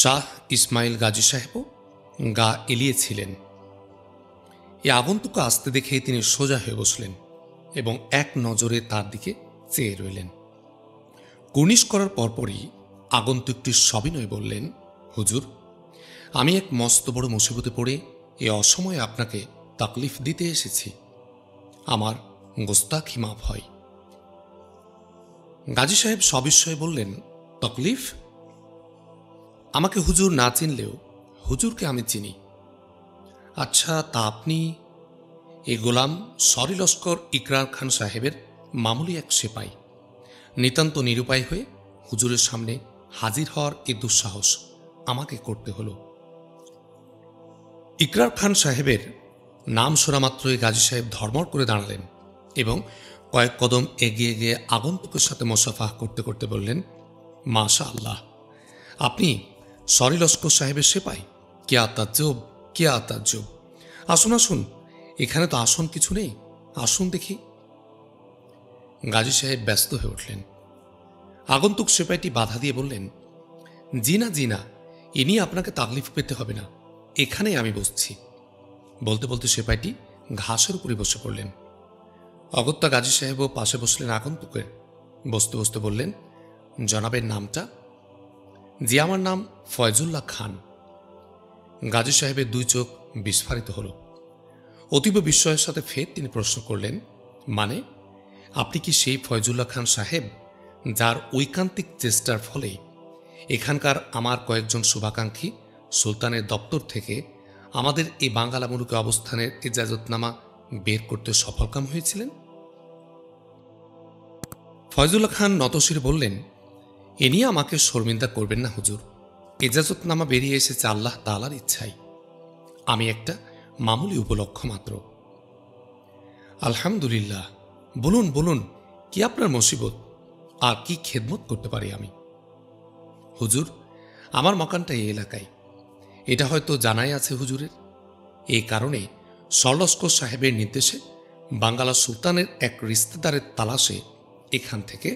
শাহ ইসমাইল গাজী সাহেবও গা এলিয়েছিলেন। এ আগন্তুককে আসতে দেখে তিনি সোজা হয়ে বসলেন এবং এক নজরে তার দিকে চেয়ে রইলেন। কুর্নিশ করার পরপরই আগন্তুকটি সবিনয় বললেন, হুজুর, আমি এক মস্ত বড় মুসিবতে পড়ে এ অসময়ে আপনাকে তাকলিফ দিতে এসেছি। আমার গোস্তাখি মাফ হয়। গাজী সাহেব সবিস্ময়ে বললেন, তকলিফ? আমাকে হুজুর না চিনলেও হুজুরকে আমি চিনি। আচ্ছা, তা আপনি? এ গোলাম সরি লস্কর ইকরার খান সাহেবের মামুলি এক সেপাই। নিতান্ত নিরুপায় হয়ে হুজুরের সামনে হাজির হওয়ার এ দুঃসাহস আমাকে করতে হল। ইকরার খান সাহেবের নাম শোনা মাত্রই গাজী সাহেব ধর্মর করে দাঁড়ালেন এবং কয়েক কদম এগিয়ে গিয়ে আগন্তুকের সাথে মোসাফাহ করতে করতে বললেন, মাশা আল্লাহ, আপনি সরি লস্কর সাহেবের সেপাই? কিয়া তাজ্জব, কিয়া তাজ্জব! আসুন আসুন, এখানে তো আসন কিছু নেই, আসুন দেখি। গাজী সাহেব ব্যস্ত হয়ে উঠলেন। আগন্তুক সেপাইটি বাধা দিয়ে বললেন, জি না জি না, এ নিয়ে আপনাকে তাকলিফ পেতে হবে না, এখানেই আমি বসছি। বলতে বলতে সেপাইটি ঘাসের উপরে বসে পড়লেন। অগত্যা গাজী সাহেবও পাশে বসলেন আগন্তুকের। বসতে বসতে বললেন, জনাবের নামটা? জি, আমার নাম ফয়জুল্লাহ খান। গাজী সাহেবের দুই চোখ বিস্ফারিত হল। অতীব বিস্ময়ের সাথে ফের তিনি প্রশ্ন করলেন, মানে আপনি কি সেই ফয়জুল্লাহ খান সাহেব যার ঐকান্তিক চেষ্টার ফলে এখানকার আমার কয়েকজন শুভাকাঙ্ক্ষী সুলতানের দপ্তর থেকে আমাদের এই বাঙ্গালা মুলুকে অবস্থানের ইজাজতনামা বের করতে সফলকাম হয়েছিলেন? ফয়জুল্লাহ খান নতশিরে বললেন, এ নিয়ে আমাকে শর্মিন্দা করবেন না হুজুর। ইজাজতনামা বেরিয়ে এসেছে আল্লাহ তাআলার ইচ্ছায়। আমি একটা মামুলি উপলক্ষ মাত্র। আলহামদুলিল্লাহ। বলুন বলুন, কি আপনার মুসিবত, আর কি খেদমত করতে পারি আমি? হুজুর, আমার মকানটা এই এলাকায়। এটা হয়তো জানাই আছে হুজুরের। এই কারণে সরলস্কর সাহেবের নির্দেশে বাঙ্গালা সুলতানের এক রিশতেদারের তালাশে এখান থেকে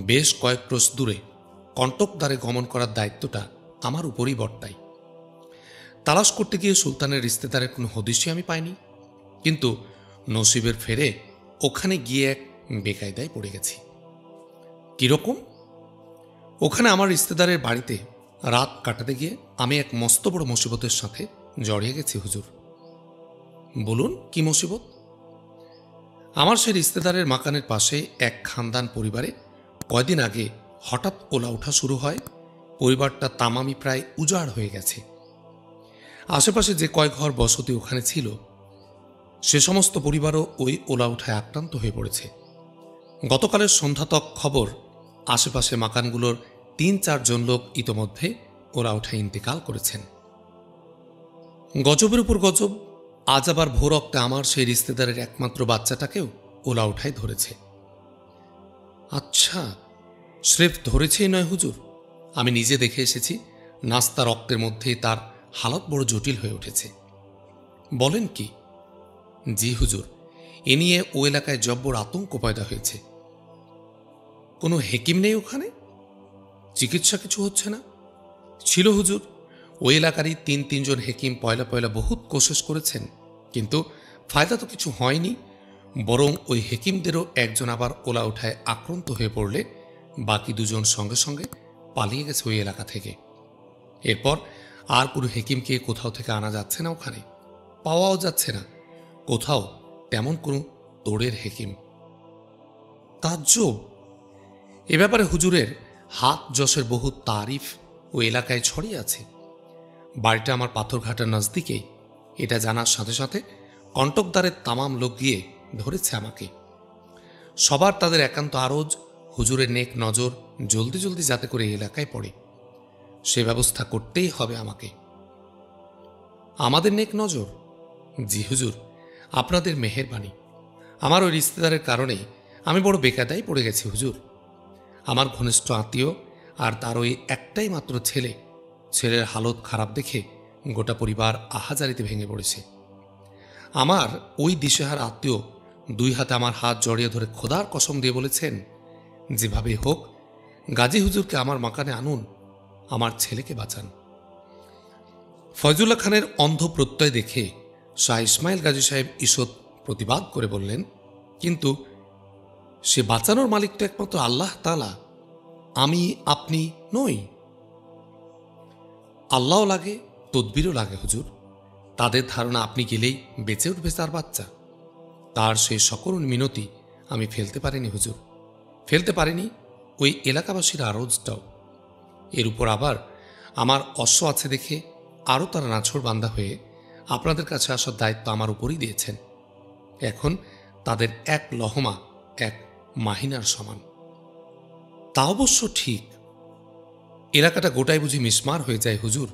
বেশ কয়েক ক্রোশ দূরে কণ্টকদ্বারে গমন করার দায়িত্বটা আমার উপরই বর্তায়। তালাশ করতে গিয়ে সুলতানের রিশতেদারের কোনো হদিশই আমি পাইনি, কিন্তু নসিবের ফেরে ওখানে গিয়ে এক বেকায়দায় পড়ে গেছি। কিরকম? ওখানে আমার রিশতেদারের বাড়িতে রাত কাটাতে গিয়ে আমি এক মস্ত বড় মুসিবতের সাথে জড়িয়ে গেছি হুজুর। বলুন, কি মুসিবত? আমার সেই রিশতেদারের মাকানের পাশে এক খানদান পরিবারে কয়দিন আগে হঠাৎ ওলা ওঠা শুরু হয়। পরিবারটা তামামি প্রায় উজাড় হয়ে গেছে। আশেপাশে যে কয় ঘর বসতি ওখানে ছিল, সে সমস্ত পরিবারও ওই ওলা উঠায় আক্রান্ত হয়ে পড়েছে। গতকালের সন্ধ্যাতক খবর, আশেপাশে মাকানগুলোর ৩-৪ জন লোক ইতোমধ্যে ওলা উঠায় ইন্তেকাল করেছেন। গজবের উপর গজব, আজ আবার ভোর অক্তে আমার সেই রিশতেদারের একমাত্র বাচ্চাটাকেও ওলা উঠায় ধরেছে। আচ্ছা, স্রেফ ধরেছেই নয় হুজুর, আমি নিজে দেখে এসেছি নাস্তা রক্তের মধ্যে তার হালত বড় জটিল হয়ে উঠেছে। বলেন কি? জি হুজুর, এ নিয়ে ও এলাকায় জব্বর আতঙ্ক পয়দা হয়েছে। কোনো হেকিম নেই ওখানে? চিকিৎসা কিছু হচ্ছে না? ছিল হুজুর, ওই এলাকারই ৩ জন হেকিম পয়লা পয়লা বহুত কোশিশ করেছেন, কিন্তু ফায়দা তো কিছু হয়নি। বরং ওই হেকিমদেরও একজন আবার ওলা উঠায় আক্রান্ত হয়ে পড়লে বাকি 2 জন সঙ্গে সঙ্গে পালিয়ে গেছে ওই এলাকা থেকে। এরপর আর কোনো হেকিমকে কোথাও থেকে আনা যাচ্ছে না, ওখানে পাওয়াও যাচ্ছে না কোথাও তেমন কোনো তোড়ের হেকিম। তাজ্জব! এ ব্যাপারে হুজুরের হাত যশের বহু তারিফ ও এলাকায় ছড়িয়ে আছে। বাড়িটা আমার পাথরঘাটার নজদিকেই। এটা জানার সাথে সাথে কণ্টকদ্বারের তামাম লোক গিয়ে ধরেছে আমাকে। সবার তাদের একান্ত আরজ হুজুরের নেক নজর জলদি জলদি যাতে করে এই এলাকায় পড়ে, সে ব্যবস্থা করতেই হবে আমাকে। আমাদের নেক নজর? জি হুজুর, আপনাদের মেহেরবানি। আমার ওই রিশতেদারের কারণে আমি বড় বেকায়দায় পড়ে গেছি হুজুর। আমার ঘনিষ্ঠ আত্মীয় আর তার ওই একটাই মাত্র ছেলে, ছেলের হালত খারাপ দেখে গোটা পরিবার আহাজারিতে ভেঙে পড়েছে। আমার ওই দিশেহার আত্মীয় 2 হাতে আমার হাত জড়িয়ে ধরে খোদার কসম দিয়ে বলেছেন, যেভাবে হোক গাজী হুজুরকে আমার মাকানে আনুন, আমার ছেলেকে বাঁচান। ফয়জুল্লাহ খানের অন্ধ প্রত্যয় দেখে শাহ ইসমাইল গাজী সাহেব ঈষৎ প্রতিবাদ করে বললেন, কিন্তু সে বাঁচানোর মালিক তো একমাত্র আল্লাহ তাআলা, আমি আপনি নই। আল্লাহও লাগে, তদবিরও লাগে হুজুর। তাদের ধারণা আপনি গেলেই বেঁচে উঠবে তার বাচ্চা। তার সেই সকল মিনতি আমি ফেলতে পারিনি হুজুর, ফেলতে পারিনি ওই এলাকাবাসীর আরজটাও। এর উপর আবার আমার অশ্ব আছে দেখে আরও তারা নাছোড় বান্দা হয়ে আপনাদের কাছে আসার দায়িত্ব আমার উপরই দিয়েছেন। এখন তাদের এক লহমা এক মাহিনার সমান। তা অবশ্য ঠিক। এলাকাটা গোটাই বুঝি মিসমার হয়ে যায় হুজুর।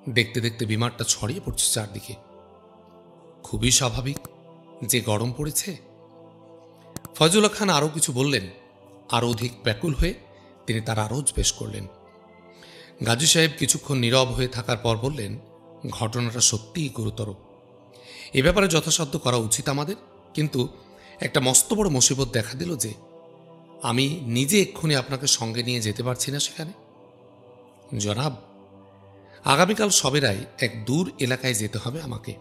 দেখতে দেখতে বিমারটা ছড়িয়ে পড়ছে চারদিকে। খুবই স্বাভাবিক, যে গরম পড়েছে। ফয়জুল্লাহ খান আরও কিছু বললেন। আরও অধিক ব্যাকুল হয়ে তিনি তার আরজ পেশ করলেন। গাজী সাহেব কিছুক্ষণ নীরব হয়ে থাকার পর বললেন, ঘটনাটা সত্যিই গুরুতর। এ ব্যাপারে যথাসাধ্য করা উচিত আমাদের, কিন্তু একটা মস্ত বড় মুসিবত দেখা দিল যে আমি নিজে এক্ষুনি আপনাকে সঙ্গে নিয়ে যেতে পারছি না সেখানে। জনাব, আগামীকাল সবেরাই এক দূর এলাকায় যেতে হবে আমাকে।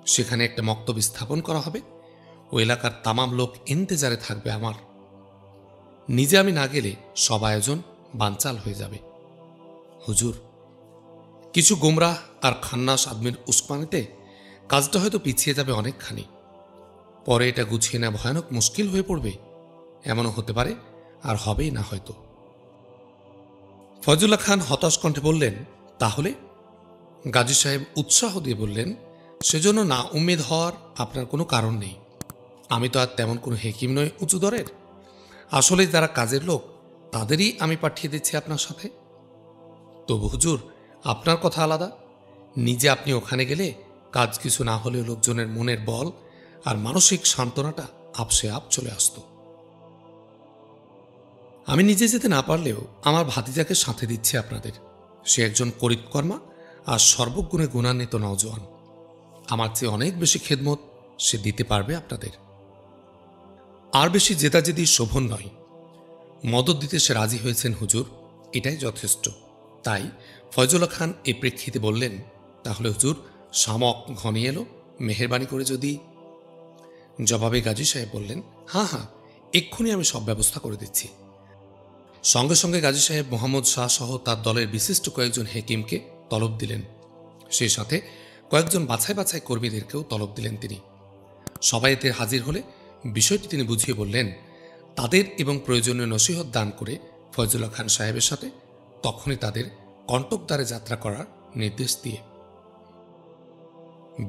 সেখানে একটা মক্তব স্থাপন করা হবে। ওই এলাকার তামাম লোক ইন্তেজারে থাকবে আমার। নিজে আমি না গেলে সব আয়োজন বানচাল হয়ে যাবে। হুজুর, কিছু গোমরাহ আর খান্নাস আদমির উস্কানিতে কাজটা হয়তো পিছিয়ে যাবে অনেকখানি। পরে এটা গুছিয়ে নেওয়া ভয়ানক মুশকিল হয়ে পড়বে। এমনও হতে পারে আর হবেই না হয়তো। ফয়জুল্লাহ খান হতাশ কণ্ঠে বললেন, তাহলে? গাজী সাহেব উৎসাহ দিয়ে বললেন, সেজন্য না উম্মেদ হওয়ার আপনার কোনো কারণ নেই। আমি তো আর তেমন কোনো হেকিম নই উঁচু দরের। আসলে যারা কাজের লোক তাদেরই আমি পাঠিয়ে দিচ্ছি আপনার সাথে। তবু হুজুর, আপনার কথা আলাদা। নিজে আপনি ওখানে গেলে কাজ কিছু না হলেও লোকজনের মনের বল আর মানসিক সান্ত্বনাটা আপসে আপ চলে আসত। আমি নিজে যেতে না পারলেও আমার ভাতিজাকে সাথে দিচ্ছি আপনাদের। সে একজন করিতকর্মা আর সর্বগুণে গুণান্বিত নওজোয়ান। আমার চেয়ে অনেক বেশি খেদমত সে দিতে পারবে আপনাদের। আর বেশি জেদাজেদি শোভন নয়। মদত দিতে সে রাজি হয়েছেন হুজুর, এটাই যথেষ্ট। তাই ফয়জুল্লাহ খান এই প্রেক্ষিতে বললেন, তাহলে হুজুর শামক ঘনিয়ে এলো, মেহেরবানি করে যদি। জবাবে গাজী সাহেব বললেন, হ্যাঁ হ্যাঁ, এক্ষুনি আমি সব ব্যবস্থা করে দিচ্ছি। সঙ্গে সঙ্গে গাজী সাহেব মোহাম্মদ শাহ সহ তার দলের বিশিষ্ট কয়েকজন হেকিমকে তলব দিলেন। সেই সাথে কয়েকজন বাছাই বাছাই কর্মীদেরকেও তলব দিলেন তিনি। সবাই এতে হাজির হলে বিষয়টি তিনি বুঝিয়ে বললেন তাদের এবং প্রয়োজনীয় নসিহত দান করে ফয়জুল্লাহ খান সাহেবের সাথে তখনই তাদের কণ্টকদ্বারে যাত্রা করার নির্দেশ দিয়ে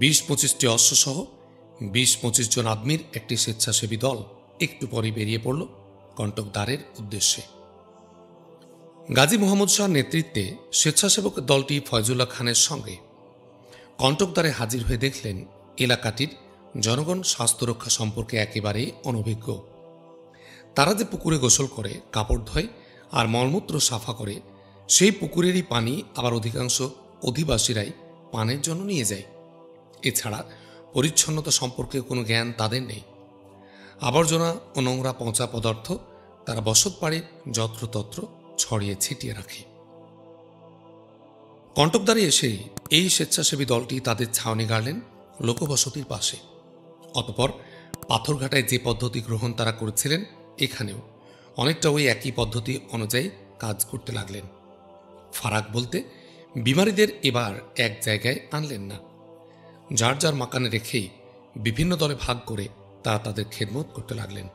২০-২৫টি অশ্বসহ ২০-২৫ জন আদমির একটি স্বেচ্ছাসেবী দল একটু পরে বেরিয়ে পড়ল কণ্টকদ্বারের উদ্দেশ্যে। গাজী মোহাম্মদ শাহর নেতৃত্বে স্বেচ্ছাসেবক দলটি ফয়জুল্লাহ খানের সঙ্গে কণ্টকদ্বারে হাজির হয়ে দেখলেন এলাকাটির জনগণ স্বাস্থ্য রক্ষা সম্পর্কে একেবারেই অনভিজ্ঞ। তারা যে পুকুরে গোসল করে, কাপড় ধোয় আর মলমূত্র সাফা করে, সেই পুকুরেরই পানি আবার অধিকাংশ অধিবাসীরাই পানের জন্য নিয়ে যায়। এছাড়া পরিচ্ছন্নতা সম্পর্কে কোনো জ্ঞান তাদের নেই। আবর্জনা ও নোংরা পচা পদার্থ তারা বসতবাড়ির যত্রতত্র ছড়িয়ে ছিটিয়ে রাখে। কণ্টকদ্বারে এসে এই স্বেচ্ছাসেবী দলটি তাদের ছাউনি গাড়লেন লোকবসতির পাশে। অতঃপর পাথরঘাটায় যে পদ্ধতি গ্রহণ তারা করেছিলেন, এখানেও অনেকটা ওই একই পদ্ধতি অনুযায়ী কাজ করতে লাগলেন। ফারাক বলতে বিমারীদের এবার এক জায়গায় আনলেন না। যার যার মাকানে রেখেই বিভিন্ন দলে ভাগ করে তারা তাদের খেদমত করতে লাগলেন।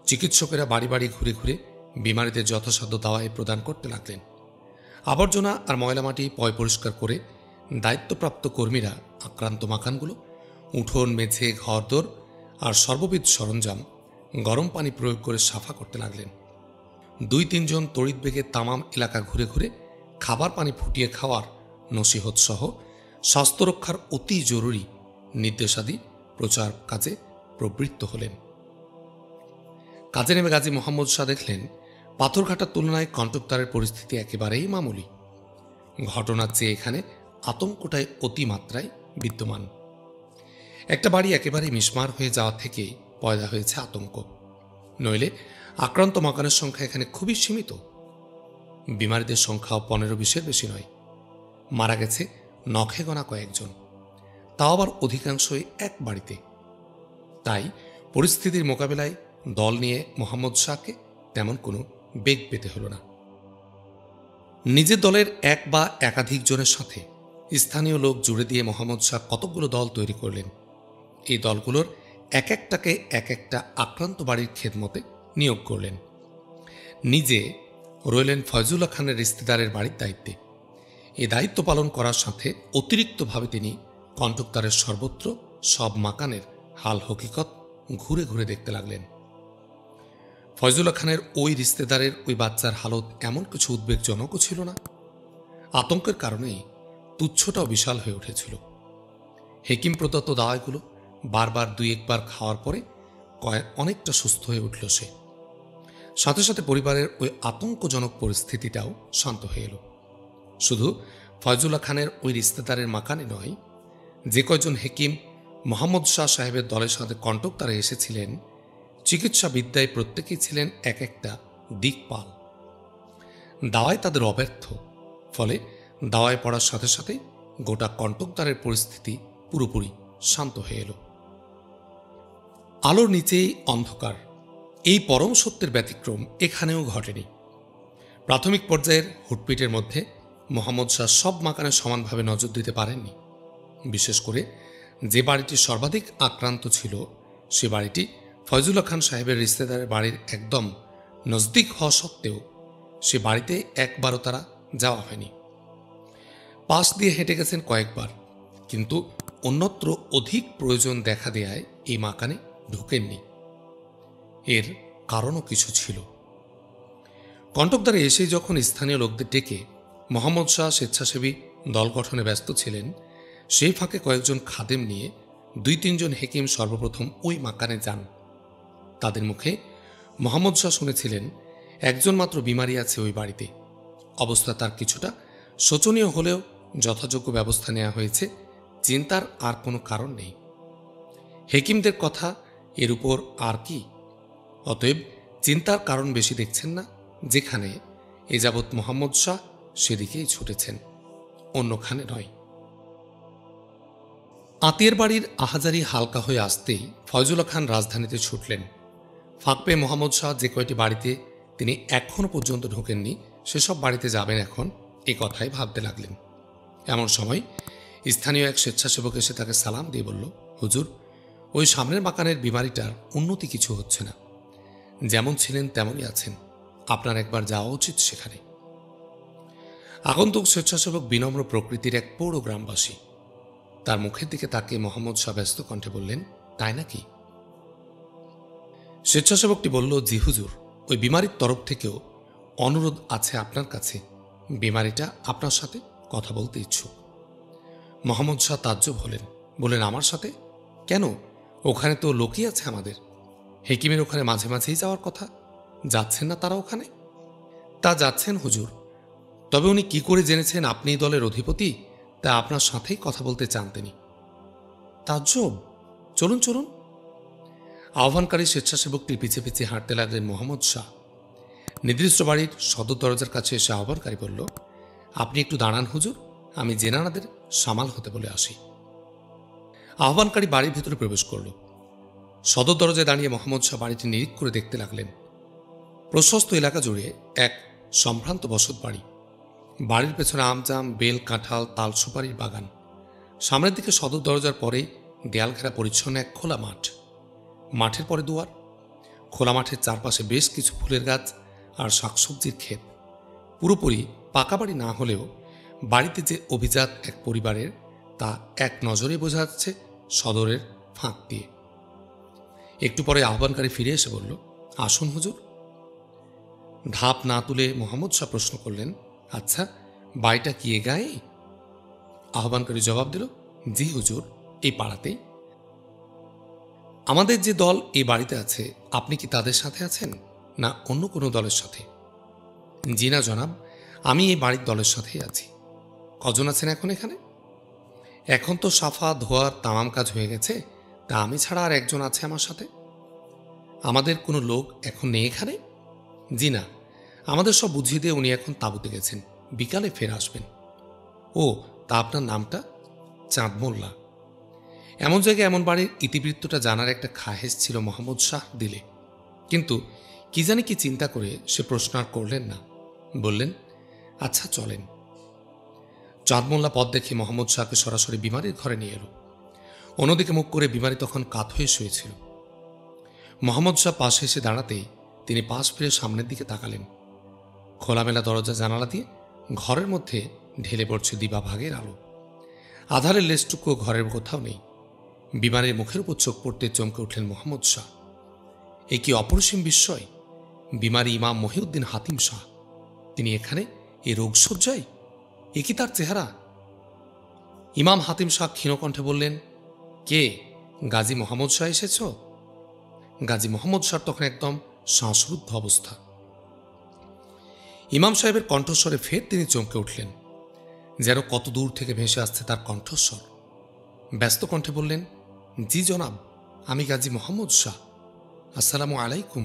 চিকিৎসকেরা বাড়ি বাড়ি ঘুরে ঘুরে বিমারীদের যথাসাধ্য দাওয়াই প্রদান করতে লাগলেন। আবর্জনা আর ময়লামাটি পয় পরিষ্কার করে দায়িত্বপ্রাপ্ত কর্মীরা আক্রান্ত মাকানগুলো উঠোন, মেঝে, ঘরদোর আর সর্ববিধ সরঞ্জাম গরম পানি প্রয়োগ করে সাফা করতে লাগলেন। ২-৩ জন তড়িৎ বেগে তামাম এলাকা ঘুরে ঘুরে খাবার পানি ফুটিয়ে খাওয়ার নসিহত সহ স্বাস্থ্য রক্ষার অতি জরুরি নির্দেশাদি প্রচার কাজে প্রবৃত্ত হলেন। কাজে নেমে গাজী মোহাম্মদ শাহ দেখলেন পাথরঘাটার তুলনায় কণ্টকদ্বারের পরিস্থিতি একেবারেই মামুলি। ঘটনার চেয়ে এখানে আতঙ্কটাই অতিমাত্রায় বিদ্যমান। একটা বাড়ি একেবারে মিসমার হয়ে যাওয়া থেকেই পয়দা হয়েছে আতঙ্ক। নইলে আক্রান্ত মাকানের সংখ্যা এখানে খুবই সীমিত। বিমারীদের সংখ্যাও ১৫-২০-এর বেশি নয়। মারা গেছে নখে গোনা কয়েকজন, তাও আবার অধিকাংশই এক বাড়িতে। তাই পরিস্থিতির মোকাবেলায় দল নিয়ে মোহাম্মদ শাহকে তেমন কোনো বেগ পেতে হল না। নিজের দলের এক বা একাধিক জনের সাথে স্থানীয় লোক জুড়ে দিয়ে মোহাম্মদ শাহ কতকগুলো দল তৈরি করলেন। এই দলগুলোর এক একটাকে এক একটা আক্রান্ত বাড়ির খেদমতে নিয়োগ করলেন। নিজে রইলেন ফয়জুল্লাহ খানের রিস্তেদারের বাড়ির দায়িত্বে। এই দায়িত্ব পালন করার সাথে অতিরিক্তভাবে তিনি কন্টকদারের সর্বত্র সব মাকানের হাল হকিকত ঘুরে ঘুরে দেখতে লাগলেন। ফয়জুল্লাহ খানের ওই রিস্তেদারের ওই বাচ্চার হালত এমন কিছু উদ্বেগজনকও ছিল না। আতঙ্কের কারণেই তুচ্ছটাও বিশাল হয়ে উঠেছিল। হেকিম প্রদত্ত দাওয়াইগুলো বারবার দুই একবার খাওয়ার পরে অনেকটা সুস্থ হয়ে উঠল সে। সাথে সাথে পরিবারের ওই আতঙ্কজনক পরিস্থিতিটাও শান্ত হয়ে এলো। শুধু ফয়জুল্লাহ খানের ওই রিস্তেদারের মাকানে নয়, যে কয়জন হেকিম মোহাম্মদ শাহ সাহেবের দলের সাথে কন্টকদারে এসেছিলেন, চিকিৎসা বিদ্যায় প্রত্যেকেই ছিলেন এক একটা দিকপাল। দাওয়ায় তাদের অব্যর্থ, ফলে দাওয়ায় পড়ার সাথে সাথে গোটা কন্টকদারের পরিস্থিতি পুরোপুরি শান্ত হয়ে এলো। আলোর নিচেই অন্ধকার, এই পরম সত্যের ব্যতিক্রম এখানেও ঘটেনি। প্রাথমিক পর্যায়ের হুটপিটের মধ্যে মোহাম্মদ শাহ সব মাকানে সমানভাবে নজর দিতে পারেননি। বিশেষ করে যে বাড়িটি সর্বাধিক আক্রান্ত ছিল, সে বাড়িটি ফয়জুল্লাহ খান সাহেবের রিস্তেদারের বাড়ির একদম নজদিক হওয়া সত্ত্বেও সে বাড়িতে একবারও তারা যাওয়া হয়নি। পাশ দিয়ে হেঁটে গেছেন কয়েকবার, কিন্তু অন্যত্র অধিক প্রয়োজন দেখা দেয়ায় এই মাকানে ঢুকেননি। এর কারণও কিছু ছিল। কন্টকদারে এসে যখন স্থানীয় লোকদের ডেকে মোহাম্মদ শাহ স্বেচ্ছাসেবী দল গঠনে ব্যস্ত ছিলেন, সেই ফাঁকে কয়েকজন খাদেম নিয়ে 2-3 জন হেকিম সর্বপ্রথম ওই মাকানে যান। তাদের মুখে মোহাম্মদ শাহ শুনেছিলেন একজন মাত্র বিমারি আছে ওই বাড়িতে। অবস্থা তার কিছুটা শোচনীয় হলেও যথাযোগ্য ব্যবস্থা নেওয়া হয়েছে, চিন্তার আর কোনো কারণ নেই। হেকিমদের কথা এর উপর আর কি? অতএব চিন্তার কারণ বেশি দেখছেন না। যেখানে এ যাবৎ মোহাম্মদ শাহ সেদিকেই ছুটেছেন, অন্যখানে নয়। আত্মীয়ের বাড়ির আহাজারি হালকা হয়ে আসতেই ফয়জুল্লাহ খান রাজধানীতে ছুটলেন। ফাঁক পেয়ে মোহাম্মদ শাহ যে কয়টি বাড়িতে তিনি এখনও পর্যন্ত ঢোকেননি, সেসব বাড়িতে যাবেন এখন, এ কথাই ভাবতে লাগলেন। এমন সময় স্থানীয় এক স্বেচ্ছাসেবক এসে তাকে সালাম দিয়ে বলল, হুজুর, ওই সামনের মাকানের বিমারিটার উন্নতি কিছু হচ্ছে না, যেমন ছিলেন তেমনই আছেন, আপনার একবার যাওয়া উচিত সেখানে। আগন্তুক স্বেচ্ছাসেবক বিনম্র প্রকৃতির এক পৌর গ্রামবাসী। তার মুখের দিকে তাকে মোহাম্মদ শাহ ব্যস্ত কণ্ঠে বললেন, তাই নাকি? স্বেচ্ছাসেবকটি বলল, জি হুজুর, ওই বিমারির তরফ থেকেও অনুরোধ আছে আপনার কাছে। বিমারিটা আপনার সাথে কথা বলতে ইচ্ছুক। মোহাম্মদ শাহ তাজ্জব হলেন, বললেন, আমার সাথে কেন? ওখানে তো লোকই আছে আমাদের। হেকিমের ওখানে মাঝে মাঝেই যাওয়ার কথা, যাচ্ছেন না তারা ওখানে? তা যাচ্ছেন হুজুর, তবে উনি কি করে জেনেছেন আপনি দলের অধিপতি, তা আপনার সাথেই কথা বলতে চান তিনি। তাজ্জব, চলুন চলুন। আহ্বানকারী স্বেচ্ছাসেবকটির পিছে পিছে হাঁটতে লাগলেন মোহাম্মদ শাহ। নির্দিষ্ট বাড়ির সদর দরজার কাছে এসে আহ্বানকারী বলল, আপনি একটু দাঁড়ান হুজুর, আমি জেনানাদের সামাল হতে বলে আসি। আহ্বানকারী বাড়ির ভিতরে প্রবেশ করল। সদর দরজায় দাঁড়িয়ে মোহাম্মদ শাহ বাড়িটি নিরীক্ষ করে দেখতে লাগলেন। প্রশস্ত এলাকা জুড়ে এক সম্ভ্রান্ত বসত বাড়ি। বাড়ির পেছনে আমজাম, বেল, কাঁঠাল, তাল, সুপারির বাগান। সামনের দিকে সদর দরজার পরেই দেয়াল ঘেরা পরিচ্ছন্ন এক খোলা মাঠ। মাঠের পরে দুয়ার। খোলা মাঠের চারপাশে বেশ কিছু ফুলের গাছ আর শাকসবজির ক্ষেত। পুরোপুরি পাকা বাড়ি না হলেও বাড়িতে যে অভিজাত এক পরিবারের, তা এক নজরে বোঝা যাচ্ছে সদরের ফাঁক দিয়ে। একটু পরে আহ্বানকারী ফিরে এসে বলল, আসুন হুজুর। ধাপ না তুলে মোহাম্মদ শাহ প্রশ্ন করলেন, আচ্ছা, বাড়িটা কি এ গায়ে? আহ্বানকারী জবাব দিল, জি হুজুর, এই পাড়াতেই। আমাদের যে দল এই বাড়িতে আছে, আপনি কি তাদের সাথে আছেন, না অন্য কোনো দলের সাথে? জি না জনাব, আমি এই বাড়ির দলের সাথেই আছি। কজন আছেন এখন এখানে? এখন তো সাফা ধোয়ার তামাম কাজ হয়ে গেছে, তা আমি ছাড়া আর একজন আছে আমার সাথে। আমাদের কোনো লোক এখন নেই এখানে? জি না, আমাদের সব বুঝিয়ে দিয়ে উনি এখন তাঁবুতে গেছেন, বিকালে ফের আসবেন। ও, তা আপনার নামটা? চাঁদ মোল্লা। এমন জায়গায় এমন বাড়ির ইতিবৃত্তটা জানার একটা খাহেশ ছিল মোহাম্মদ শাহ দিলে, কিন্তু কি জানি কি চিন্তা করে সে প্রশ্ন আর করলেন না। বললেন, আচ্ছা চলেন। চাঁদ মোল্লা পথ দেখে মোহাম্মদ শাহকে সরাসরি বিমারির ঘরে নিয়ে এলো। অন্যদিকে মুখ করে বিমারি তখন কাত হয়ে শুয়েছিল। মোহাম্মদ শাহ পাশে এসে দাঁড়াতেই তিনি পাশ ফিরে সামনের দিকে তাকালেন। খোলামেলা দরজা জানালা দিয়ে ঘরের মধ্যে ঢেলে পড়ছে দিবা ভাগের আলো। আধারের লেশটুকু ঘরের কোথাও নেই। বিমানের মুখের উপর চোখ পড়তে চমকে উঠলেন মোহাম্মদ শাহ। এ কি অপরিসীম বিস্ময়! বিমারি ইমাম মহিউদ্দিন হাতিম শাহ, তিনি এখানে এ রোগশয্যায়! এ কি তার চেহারা! ইমাম হাতিম শাহ ক্ষীণকণ্ঠে বললেন, কে? গাজী মোহাম্মদ শাহ এসেছ? গাজী মোহাম্মদ শাহ তখন একদম শ্বাসরুদ্ধ অবস্থা। ইমাম সাহেবের কণ্ঠস্বরে ফের তিনি চমকে উঠলেন, যেন কত দূর থেকে ভেসে আসছে তার কণ্ঠস্বর। ব্যস্ত কণ্ঠে বললেন, জি জনাব, আমি গাজী মোহাম্মদ শাহ। আসসালামু আলাইকুম।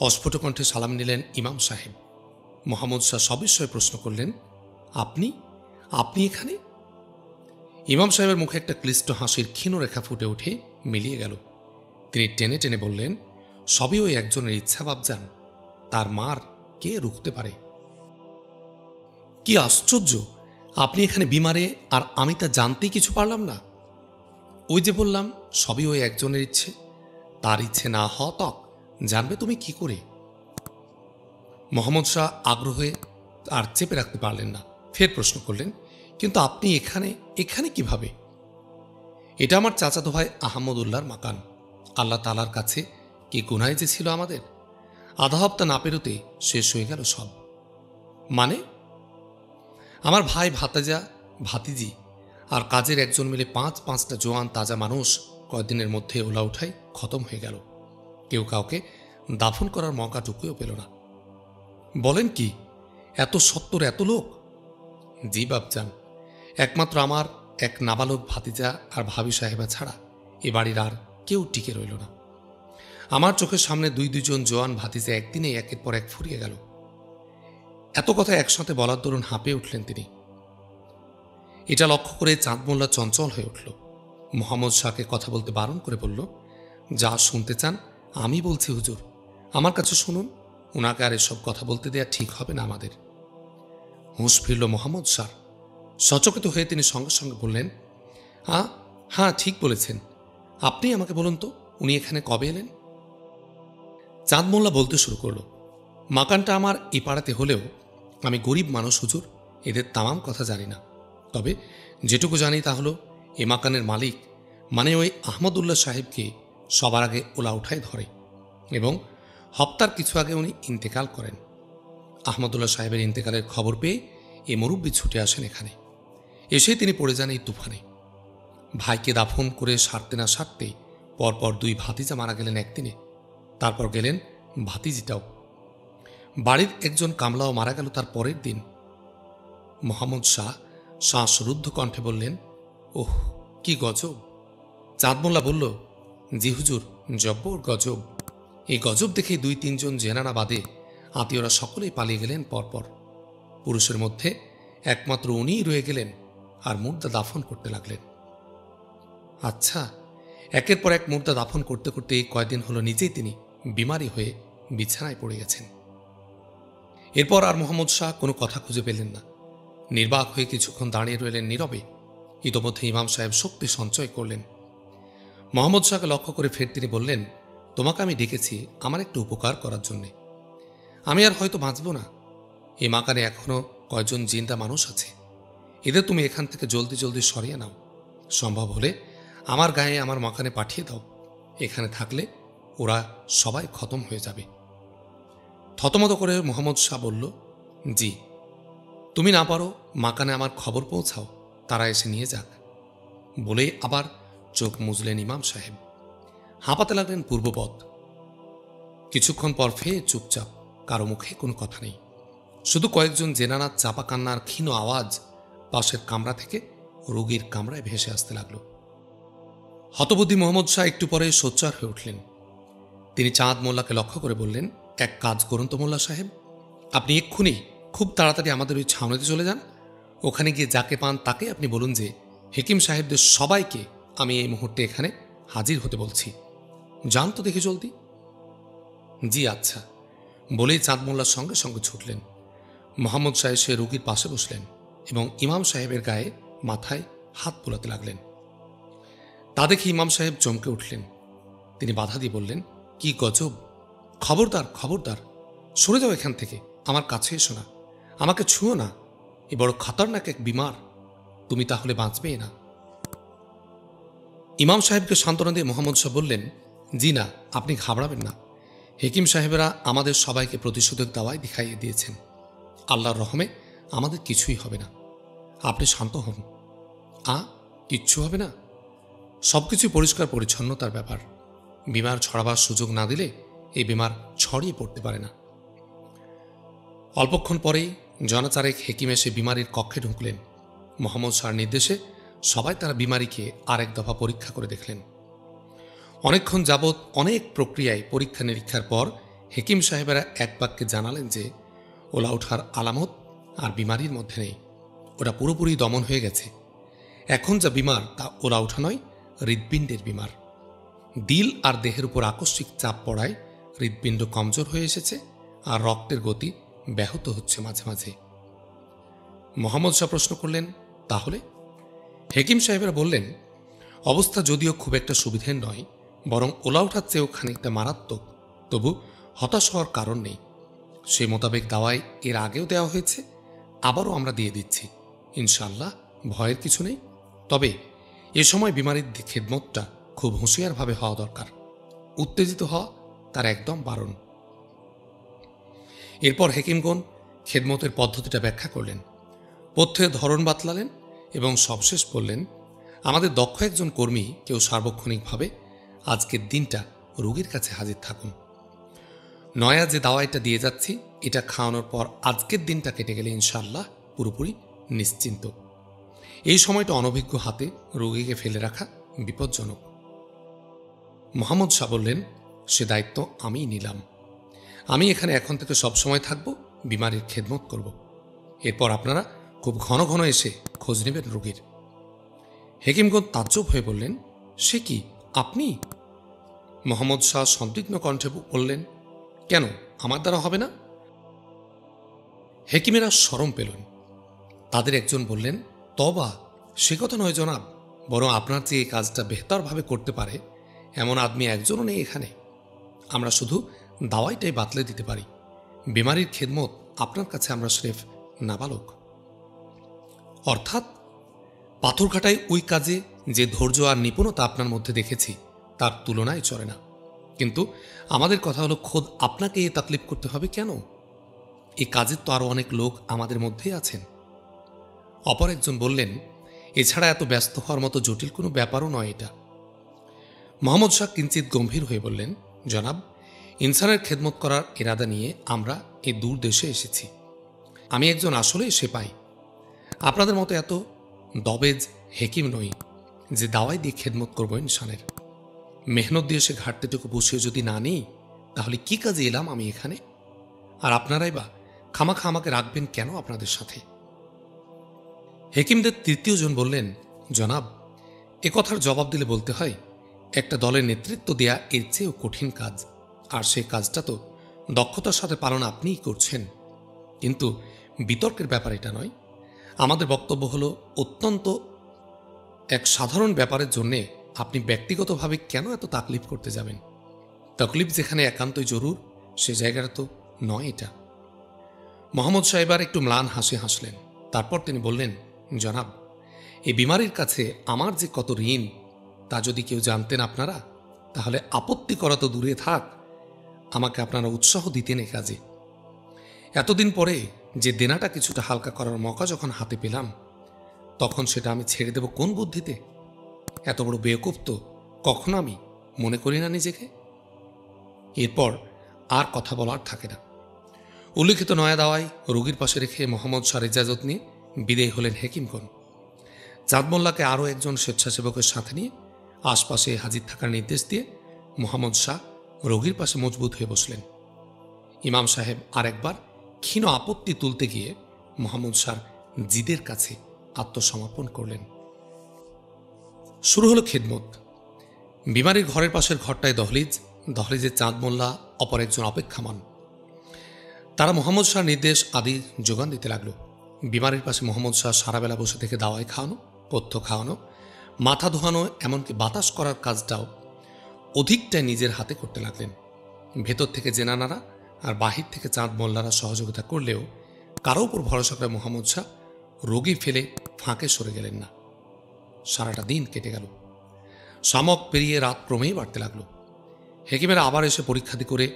অস্ফুট কণ্ঠে সালাম নিলেন ইমাম সাহেব। মোহাম্মদ শাহ সবিস্ময়ে প্রশ্ন করলেন, আপনি আপনি এখানে? ইমাম সাহেবের মুখে একটা ক্লিষ্ট হাসির ক্ষীণ রেখা ফুটে উঠে মিলিয়ে গেল। তিনি টেনে টেনে বললেন, সবই ওই একজনের ইচ্ছা বাপজান, তার মার কে রুখতে পারে? কি আশ্চর্য! আপনি এখানে বিমারে, আর আমি তা জানতেই কিছু পারলাম না। ওই যে বললাম, সবই ওই একজনের ইচ্ছে, তার ইচ্ছে না হওয়া তক জানবে তুমি কি করে? মোহাম্মদ শাহ আগ্রহে আর চেপে রাখতে পারলেন না, ফের প্রশ্ন করলেন, কিন্তু আপনি এখানে এখানে কিভাবে? এটা আমার চাচাতো ভাই আহমদুল্লাহর মাকান। আল্লাহ তালার কাছে কি গুনায় যে ছিল আমাদের! আধা হপ্তা না পেরোতে শেষ হয়ে গেল সব। মানে? আমার ভাই, ভাতাজা, ভাতিজি আর কাজের একজন মিলে পাঁচটা জোয়ান তাজা মানুষ কয়েকদিনের মধ্যে ওলা উঠাই খতম হয়ে গেল। কেউ কাউকে দাফন করার মৌকাটুকুও পেল না। বলেন কি, এত সত্তর, এত লোক? জি বাপজান, একমাত্র আমার এক নাবালক ভাতিজা আর ভাবি সাহেবা ছাড়া এ বাড়ির আর কেউ টিকে রইল না। আমার চোখের সামনে দুইজন জোয়ান ভাতিজা একদিনে একের পর এক ফুরিয়ে গেল। এত কথা একসাথে বলার দরুন হাঁপিয়ে উঠলেন তিনি। এটা লক্ষ্য করে চাঁদ মোল্লা চঞ্চল হয়ে উঠল। মোহাম্মদ শাহকে কথা বলতে বারণ করে বলল, যা শুনতে চান আমি বলছি হুজুর, আমার কাছে শুনুন। ওনাকে আর এসব কথা বলতে দেয়া ঠিক হবে না আমাদের। হুঁশ ফিরল মোহাম্মদ শাহ। সচকিত হয়ে তিনি সঙ্গে সঙ্গে বললেন, হ্যাঁ ঠিক বলেছেন। আপনি আমাকে বলুন তো, উনি এখানে কবে এলেন? চাঁদ মোল্লা বলতে শুরু করল, মাকানটা আমার এই পাড়াতে হলেও আমি গরিব মানুষ হুজুর, এদের তামাম কথা জানি না। তবে যেটুকু জানি তা হলো, এ মাকানের মালিক মানে ওই আহমদুল্লাহ সাহেবকে সবার আগে ওলা উঠায় ধরে এবং হপ্তার কিছু আগে উনি ইন্তেকাল করেন। আহমদুল্লাহ সাহেবের ইন্তেকালের খবর পেয়ে এ মুরব্বী ছুটে আসেন এখানে। এসে তিনি পড়ে যান এই তুফানে। ভাইকে দাফন করে সারতে না সারতেই পরপর দুই ভাতিজা মারা গেলেন একদিনে। তারপর গেলেন ভাতিজিটাও। বাড়ির একজন কামলাও মারা গেল তার পরের দিন। মোহাম্মদ শাহ শ্বাসরুদ্ধ কণ্ঠে বললেন, ওহ কি গজব! চাঁদ মোল্লা বলল, জি হুজুর, জব্বর গজব। এই গজব দেখে দুই তিনজন জেনানা বাদে আত্মীয়রা সকলেই পালিয়ে গেলেন পরপর। পুরুষের মধ্যে একমাত্র উনিই রয়ে গেলেন আর মুর্দা দাফন করতে লাগলেন। আচ্ছা, একের পর এক মুর্দা দাফন করতে করতে এই কয়দিন হলো নিজেই তিনি বিমারি হয়ে বিছানায় পড়ে গেছেন। এরপর আর মোহাম্মদ শাহ কোনো কথা খুঁজে পেলেন না। নির্বাক হয়ে কিছুক্ষণ দাঁড়িয়ে রইলেন নীরবে। ইতোমধ্যে ইমাম সাহেব শক্তি সঞ্চয় করলেন। মোহাম্মদ শাহকে লক্ষ্য করে ফের তিনি বললেন, তোমাকে আমি ডেকেছি আমার একটু উপকার করার জন্যে। আমি আর হয়তো বাঁচব না। এই মাকানে এখনো কয়জন জিন্দা মানুষ আছে, এদের তুমি এখান থেকে জলদি জলদি সরিয়ে নাও। সম্ভব হলে আমার গায়ে আমার মাকানে পাঠিয়ে দাও। এখানে থাকলে ওরা সবাই খতম হয়ে যাবে। থতমত করে মোহাম্মদ শাহ বলল, জি, তুমি না পারো মাকানে আমার খবর পৌঁছাও, তারা এসে নিয়ে যাক। বলেই আবার চোখ মুজলেন ইমাম সাহেব। হাঁপাতে লাগলেন পূর্বপদ। কিছুক্ষণ পর ফের চুপচাপ, কারো মুখে কোনো কথা নেই। শুধু কয়েকজন জেনানার চাপা কান্নার ক্ষীণ আওয়াজ পাশের কামরা থেকে রোগীর কামরায় ভেসে আসতে লাগল। হতবুদ্ধি মোহাম্মদ শাহ একটু পরে সোচ্চার হয়ে উঠলেন। তিনি চাঁদ মোল্লাকে লক্ষ্য করে বললেন, এক কাজ করুন তো মোল্লা সাহেব, আপনি এক্ষুনি খুব তাড়াতাড়ি আমাদের ওই ছাউনিতে চলে যান। ওখানে গিয়ে যাকে পান তাকে আপনি বলুন যে হেকিম সাহেবদের সবাইকে আমি এই মুহূর্তে এখানে হাজির হতে বলছি। যান তো দেখি জলদি। জি আচ্ছা, বলেই চাঁদ মোল্লার সঙ্গে সঙ্গে ছুটলেন। মোহাম্মদ সাহেব সে রোগীর পাশে বসলেন এবং ইমাম সাহেবের গায়ে মাথায় হাত বোলাতে লাগলেন। তা দেখে ইমাম সাহেব চমকে উঠলেন। তিনি বাধা দিয়ে বললেন, কি গজব! খবরদার খবরদার, সরে যাও এখান থেকে, আমার কাছে এসো না, আমাকে ছুঁয়ো না, এ বড় খতরনাক এক বিমার, তুমি তাহলে বাঁচবে না। ইমাম সাহেবকে সান্ত্বনা দিয়ে মোহাম্মদ শাহ বললেন, জি না, আপনি ঘাবড়াবেন না। হেকিম সাহেবেরা আমাদের সবাইকে প্রতিষেধক দাওয়াই দেখাইয়ে দিয়েছেন। আল্লাহর রহমে আমাদের কিছুই হবে না, আপনি শান্ত হন। কিচ্ছু হবে না? সবকিছু পরিষ্কার পরিচ্ছন্নতার ব্যাপার। বিমার ছড়াবার সুযোগ না দিলে এই বিমার ছড়িয়ে পড়তে পারে না। অল্পক্ষণ পরেই জনচারেক হেকিম এসে বিমারির কক্ষে ঢুকলেন। মোহাম্মদ শাহর নির্দেশে সবাই তারা বিমারিকে আরেক দফা পরীক্ষা করে দেখলেন। অনেকক্ষণ যাবৎ অনেক প্রক্রিয়ায় পরীক্ষা নিরীক্ষার পর হেকিম সাহেবেরা এক বাক্যে জানালেন যে ওলা ওঠার আলামত আর বিমারির মধ্যে নেই, ওটা পুরোপুরি দমন হয়ে গেছে। এখন যা বিমার তা ওলা ওঠা নয়, হৃৎপিণ্ডের বিমার। দিল আর দেহের উপর আকস্মিক চাপ পড়ায় হৃৎপিণ্ড কমজোর হয়ে এসেছে আর রক্তের গতি ব্যাহত হচ্ছে মাঝে মাঝে। মোহাম্মদ শাহ প্রশ্ন করলেন, তাহলে? হেকিম সাহেবেরা বললেন, অবস্থা যদিও খুব একটা সুবিধের নয়, বরং ওলা ওঠার চেয়েও খানিকটা মারাত্মক, তবু হতাশ হওয়ার কারণ নেই। সে মোতাবেক দাওয়াই এর আগেও দেওয়া হয়েছে, আবারও আমরা দিয়ে দিচ্ছি। ইনশাআল্লাহ ভয়ের কিছু নেই, তবে এ সময় বিমারির খেদমতটা খুব হুঁশিয়ারভাবে হওয়া দরকার। উত্তেজিত হওয়া তার একদম বারণ। এরপর হেকিমগণ খেদমতের পদ্ধতিটা ব্যাখ্যা করলেন, পথ্যের ধরন বাতলালেন এবং সবশেষ বললেন, আমাদের দক্ষ একজন কর্মী কেউ সার্বক্ষণিকভাবে আজকের দিনটা রোগীর কাছে হাজির থাকুন। নয়া যে দাওয়াইটা দিয়ে যাচ্ছি, এটা খাওয়ানোর পর আজকের দিনটা কেটে গেলে ইনশাআল্লাহ পুরোপুরি নিশ্চিন্ত। এই সময়টা অনভিজ্ঞ হাতে রোগীকে ফেলে রাখা বিপজ্জনক। মোহাম্মদ শাহ বললেন, সে দায়িত্ব আমিই নিলাম। আমি এখানে এখন থেকে সবসময় থাকব, বিমারির খেদমত করব। এরপর আপনারা খুব ঘন ঘন এসে খোঁজ নেবেন রোগীর। হেকিমগণ তাজ্জব হয়ে বললেন, সে কি, আপনি? মোহাম্মদ শাহ সন্দিগ্ধ কণ্ঠে বললেন, কেন, আমার দ্বারা হবে না? হেকিমেরা শরম পেলেন। তাদের একজন বললেন, তবা, সে কথা নয় জনাব, বরং আপনার যে এই কাজটা বেহতরভাবে করতে পারে এমন আদমি একজনও নেই এখানে। আমরা শুধু দাওয়াইটাই বাতলে দিতে পারি, বিমারির খেদমত আপনার কাছে আমরা স্রেফ নাবালক। অর্থাৎ পাথরঘাটায় ওই কাজে যে ধৈর্য আর নিপুণতা আপনার মধ্যে দেখেছি তার তুলনায় চলে না। কিন্তু আমাদের কথা হলো, খোদ আপনাকে এ তাকলিফ করতে হবে কেন? এই কাজের তো আরও অনেক লোক আমাদের মধ্যেই আছেন। অপর একজন বললেন, এছাড়া এত ব্যস্ত হওয়ার মতো জটিল কোনো ব্যাপারও নয় এটা। মোহাম্মদ শাহ কিঞ্চিত গম্ভীর হয়ে বললেন, জনাব, ইনসানের খেদমত করার ইরাদা নিয়ে আমরা এই দূর দেশে এসেছি। আমি একজন আসলেই সেপাই, আপনাদের মতো এত দবেজ হেকিম নই যে দাওয়াই দিয়ে খেদমত করব ইনসানের। মেহনত দিয়ে সে ঘাটতিটুকু বসিয়ে যদি না নিই, তাহলে কি কাজে এলাম আমি এখানে? আর আপনারাই বা খামাখা আমাকে রাখবেন কেন আপনাদের সাথে? হেকিমদের তৃতীয় জন বললেন, জনাব, এ কথার জবাব দিলে বলতে হয়, একটা দলের নেতৃত্ব দেয়া এর চেয়েও কঠিন কাজ, আর সেই কাজটা তো দক্ষতার সাথে পালন আপনিই করছেন। কিন্তু বিতর্কের ব্যাপার এটা নয়। আমাদের বক্তব্য হলো, অত্যন্ত এক সাধারণ ব্যাপারের জন্যে আপনি ব্যক্তিগতভাবে কেন এত তাকলিফ করতে যাবেন? তাকলিফ যেখানে একান্তই জরুর, সে জায়গাটা তো নয় এটা। মোহাম্মদ সাহেবার একটু ম্লান হাসি হাসলেন। তারপর তিনি বললেন, জনাব, এই বিমারির কাছে আমার যে কত ঋণ তা যদি কেউ জানতেন আপনারা, তাহলে আপত্তি করা তো দূরে থাক, আমাকে আপনারা উৎসাহ দিতেন এ কাজে। এতদিন পরে যে দেনাটা কিছুটা হালকা করার মৌকা যখন হাতে পেলাম, তখন সেটা আমি ছেড়ে দেব কোন বুদ্ধিতে? এত বড় বেওকুফ তো কখনো আমি মনে করি না নিজেকে। এরপর আর কথা বলার থাকে না। উল্লিখিত নয়া দাওয়ায় রোগীর পাশে রেখে মোহাম্মদ শাহর ইজাজত নিয়ে বিদেয় হলেন হেকিমগণ। চাঁদ মোল্লাকে আরও একজন স্বেচ্ছাসেবকের সাথে নিয়ে আশপাশে হাজির থাকার নির্দেশ দিয়ে মোহাম্মদ শাহ রোগীর পাশে মজবুত হয়ে বসলেন। ইমাম সাহেব আরেকবার ক্ষীণ আপত্তি তুলতে গিয়ে মোহাম্মদ শাহর জিদের কাছে আত্মসমর্পণ করলেন। শুরু হলো খেদমত। বিমারির ঘরের পাশের ঘরটায় দহলিজে চাঁদ মোল্লা অপর একজন অপেক্ষামান। তারা মোহাম্মদ শাহর নির্দেশ আদি যোগান দিতে লাগলো। বিমারির পাশে মোহাম্মদ শাহ সারাবেলা বসে থেকে দাওয়াই খাওয়ানো, পথ্য খাওয়ানো, মাথা ধোয়ানো, এমনকি বাতাস করার কাজটাও অধিকটাই নিজের হাতে করতে লাগলেন। ভেতর থেকে জেনানারা আর বাহির থেকে চাঁদ মোল্লারা সহযোগিতা করলেও কারো উপর ভরসা করে মোহাম্মদ শাহ রোগী ফেলে ফাঁকে সরে গেলেন না। সারাটা দিন কেটে গেল। শামক পেরিয়ে রাত ক্রমেই বাড়তে লাগলো। হেকিমেরা আবার এসে পরীক্ষাদি করে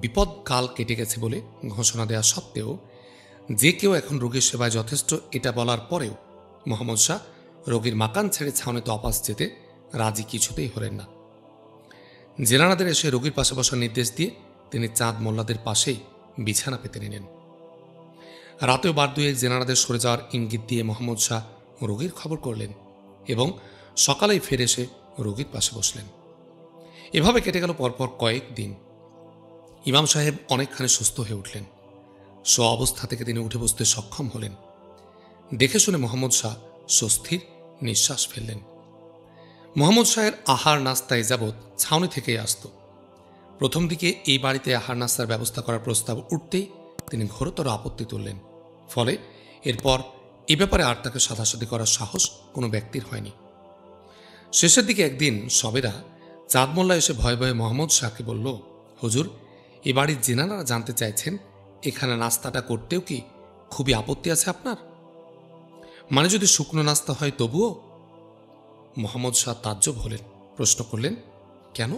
বিপদ কাল কেটে গেছে বলে ঘোষণা দেওয়া সত্ত্বেও যে কেউ এখন রোগীর সেবায় যথেষ্ট এটা বলার পরেও মোহাম্মদ শাহ রোগীর মাকান ছেড়ে ছাউনিতে অপাস যেতে রাজি কিছুতেই হলেন না। জেনানাদের এসে রোগীর পাশে বসার নির্দেশ দিয়ে তিনি চাঁদ মোল্লাদের পাশেই বিছানা পেতে নিলেন। রাতেও বার দুয়েক জেনানাদের সরে যাওয়ার ইঙ্গিত দিয়ে মোহাম্মদ শাহ রোগীর খবর করলেন এবং সকালেই ফিরে এসে রোগীর পাশে বসলেন। এভাবে কেটে গেল পরপর কয়েক দিন। ইমাম সাহেব অনেকখানি সুস্থ হয়ে উঠলেন। অবস্থা থেকে তিনি উঠে বসতে সক্ষম হলেন। দেখে শুনে মোহাম্মদ শাহ স্বস্তির নিঃশ্বাস ফেললেন। মোহাম্মদ শাহের আহার নাস্তা যাবৎ ছাউনি থেকেই আসত। প্রথম দিকে এই বাড়িতে আহার নাস্তার ব্যবস্থা করার প্রস্তাব উঠতেই তিনি ঘোরতর আপত্তি তুললেন। ফলে এরপর এ ব্যাপারে আর তাকে সাধাসাধি করার সাহস কোনো ব্যক্তির হয়নি। শেষের দিকে একদিন সবেরা চাঁদ মোল্লা এসে ভয়ে ভয়ে মোহাম্মদ শাহকে বলল, হুজুর, এ বাড়ির জেনানারা জানতে চাইছেন এখানে নাস্তাটা করতেও কি খুবই আপত্তি আছে আপনার? মানে যদি শুকনো নাস্তা হয় তবুও? মোহাম্মদ শাহ তাজ্জব হলেন, প্রশ্ন করলেন, কেন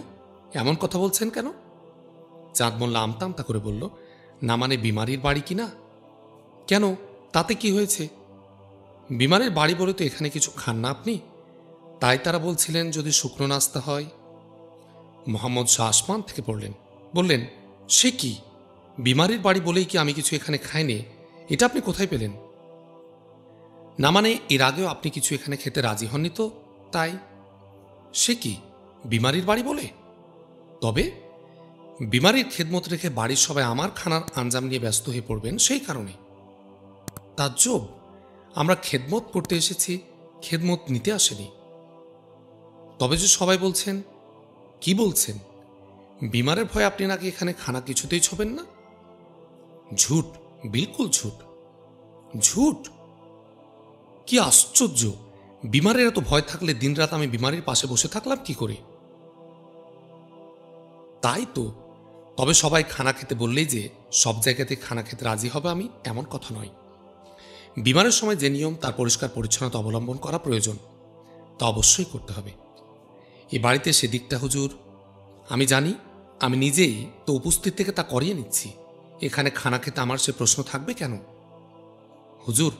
এমন কথা বলছেন কেন? চাঁদ মোল্লা আমতা আমতা করে বলল, না মানে বিমারির বাড়ি কিনা? কেন, তাতে কি হয়েছে? বিমারির বাড়ি বলে তো এখানে কিছু খান না আপনি, তাই তারা বলছিলেন যদি শুকনো নাস্তা হয়। মোহাম্মদ শাহ আসমান থেকে পড়লেন, বললেন, সে কি, বিমারির বাড়ি বলেই কি আমি কিছু এখানে খাইনি? এটা আপনি কোথায় পেলেন? না মানে এর আগেও আপনি কিছু এখানে খেতে রাজি হননি তো, তাই। সে কি, বিমারির বাড়ি বলে? তবে বিমারির খেদমত রেখে বাড়ির সবাই আমার খানার আঞ্জাম নিয়ে ব্যস্ত হয়ে পড়বেন সেই কারণে। তাজ্জব, আমরা খেদমত করতে এসেছি, খেদমত নিতে আসেনি। তবে যে সবাই বলছেন, কি বলছেন? বিমারের ভয়ে আপনি নাকি এখানে খানা কিছুতেই ছোবেন না? ঝুট, বিলকুল ঝুট। ঝুট? কি আশ্চর্য! বিমারের এত ভয় থাকলে দিনরাত আমি বিমারির পাশে বসে থাকলাম কি করে? তাই তো। তবে সবাই খানা খেতে বললেই যে সব জায়গাতে খানা খেতে রাজি হবে আমি, এমন কথা নয়। বিমারের সময় যে নিয়ম তার পরিষ্কার পরিচ্ছন্নতা অবলম্বন করা প্রয়োজন, তা অবশ্যই করতে হবে। এ বাড়িতে সেদিকটা হুজুর আমি জানি, আমি নিজেই তো উপস্থিত থেকে তা করিয়ে নিচ্ছি। এখানে খানা খেতে আমার সে প্রশ্ন থাকবে কেন? হুজুর,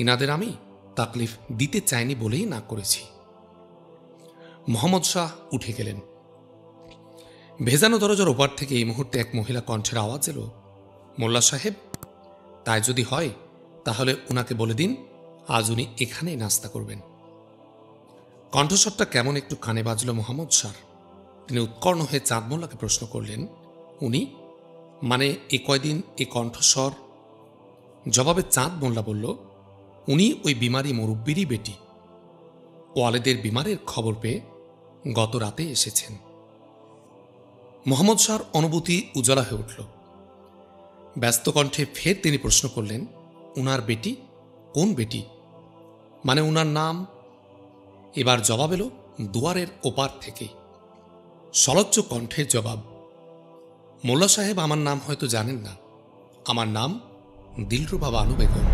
ইনাদের আমি তাকলিফ দিতে চাইনি বলেই না করেছি। মোহাম্মদ শাহ উঠে গেলেন। ভেজানো দরজার ওপার থেকে এই মুহূর্তে এক মহিলা কণ্ঠের আওয়াজ এলো, মোল্লা সাহেব, তাই যদি হয় তাহলে উনাকে বলে দিন আজ উনি এখানেই নাস্তা করবেন। কণ্ঠস্বরটা কেমন একটু কানে বাজল মোহাম্মদ শাহ। তিনি উৎকর্ণ হয়ে চাঁদ মোল্লাকে প্রশ্ন করলেন, উনি মানে এ কয়দিন এ কণ্ঠস্বর? জবাবে চাঁদ মোল্লা বলল, উনি ওই বিমারি মুরব্বিরই বেটি। ওয়ালেদের বিমারের খবর পেয়ে গত রাতে এসেছেন। মোহাম্মদ শাহর অনুভূতি উজ্জ্বলা হয়ে উঠল। ব্যস্ত কণ্ঠে ফের তিনি প্রশ্ন করলেন, উনার বেটি? কোন বেটি? মানে উনার নাম? এবার জবাব এলো দুয়ারের ওপার থেকে, সলজ্জ কণ্ঠের জবাব, মোল্লা সাহেব, আমার নাম হয়তো জানেন না, আমার নাম দিলরুবা বানু বেগম।